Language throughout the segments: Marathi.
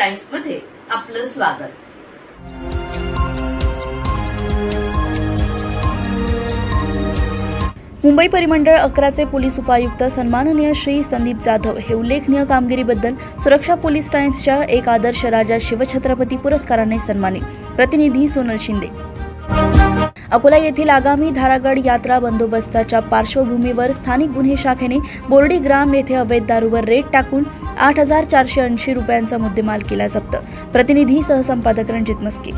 टाइम्स मध्ये आपलं स्वागत। मुंबई परिमंडळ 11 चे पोलीस उपायुक्त सन्माननीय श्री संदीप जाधव हे उल्लेखनीय कामगिरीबद्दल सुरक्षा पोलीस टाइम्सच्या एक आदर्श राजा शिवछत्रपती पुरस्काराने सन्मानित। प्रतिनिधी सोनल शिंदे। अकोला येथील आगामी धारागड यात्रा बंदोबस्ताच्या पार्श्वभूमीवर स्थानिक गुन्हे शाखेने बोर्डी ग्राम येथे अवैध दारूवर रेड टाकून 8,480 रुपयांचा मुद्देमाल केला जप्त। प्रतिनिधी सहसंपादक रणजित मस्के।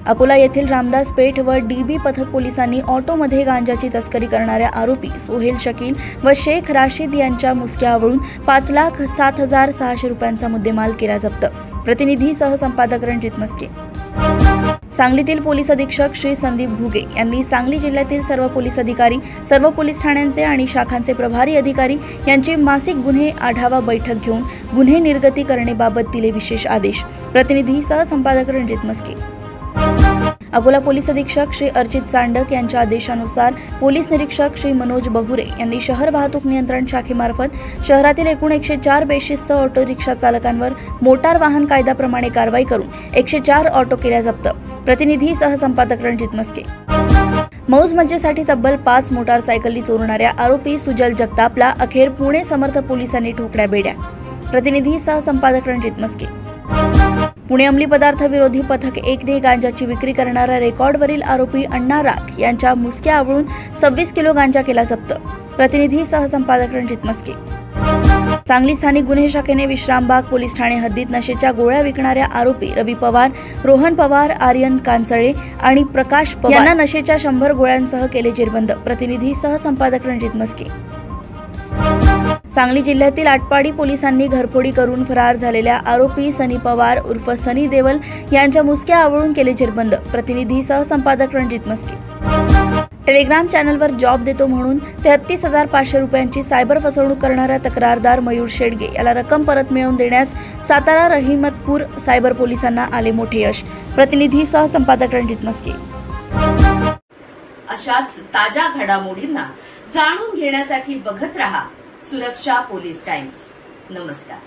अकोला येथील रामदास पेठ व डीबी पथक पोलिसांनी ऑटोमध्ये गांजाची तस्करी करणाऱ्या आरोपी सोहेल शकील व शेख राशीद यांच्या मुसक्यावरून 5,07,600 रुपयांचा मुद्देमाल केला जप्त। प्रतिनिधी सहसंपादक रणजित मस्के। सांगलीतील पोलीस अधीक्षक श्री संदीप भुगे यांनी सांगली जिल्ह्यातील सर्व पोलीस अधिकारी, सर्व पोलीस ठाण्यांचे आणि शाखांचे प्रभारी अधिकारी यांची मासिक गुन्हे आढावा बैठक घेऊन गुन्हे निर्गती करण्याबाबत दिले विशेष आदेश। प्रतिनिधी सहसंपादक रणजित मस्के। अकोला पोलीस अधीक्षक श्री अर्चित चांडक यांच्या आदेशानुसार पोलीस निरीक्षक श्री मनोज बहुरे यांनी शहर वाहतूक नियंत्रण शाखेमार्फत शहरातील एकूण 104 बेशिस्त ऑटो रिक्षा चालकांवर मोटार वाहन कायद्याप्रमाणे कारवाई करून 104 ऑटो केल्या जप्त। प्रतिनिधी सहसंपादक रणजित मस्के। मौज मज्जेसाठी तब्बल 5 मोटारसायकली चोरणाऱ्या आरोपी सुजल जगतापला अखेर पुणे समर्थ पोलिसांनी ठोकल्या बेड्या। प्रतिनिधी सहसंपादक रणजित मस्के। पुणे अंमली पदार्थ विरोधी पथक 1 ने गांजाची विक्री करणारा रेकॉर्डवरील आरोपी अण्णा राख यांच्या मुसक्यावरून 26 किलो गांजा केला जप्त। प्रतिनिधी सहसंपादक रणजित मस्के। सांगली स्थानिक गुन्हे शाखेने विश्रामबाग पोलीस ठाणे हद्दीत नशेच्या गोळ्या विकणाऱ्या आरोपी रवी पवार, रोहन पवार, आर्यन कांचळे आणि प्रकाश पवार यांना नशेच्या 100 गोळ्यांसह केले जेरबंद। प्रतिनिधी सहसंपादक रणजित मस्के। सांगली जिल्ह्यातील आटपाडी पोलिसांनी घरफोडी करून फरार झालेल्या आरोपी सनी पवार उर्फ सनी देवल यांच्या मुसक्या आवळून केले जेरबंद। प्रतिनिधी सहसंपादक रणजित मस्के। टेलिग्राम चॅनलवर जॉब देतो म्हणून 33,500 रुपयांची सायबर फसवणूक करणारा तक्रारदार मयूर शेडगे याला रक्कम परत मिळवून देण्यास सातारा रहिमतपूर सायबर पोलिसांना आले मोठे यश। प्रतिनिधी सहसंपादक रणजित मस्के। अशाच ताज्या घडामोडींना जाणून घेण्यासाठी बघत रहा सुरक्षा पोलीस टाइम्स। नमस्कार।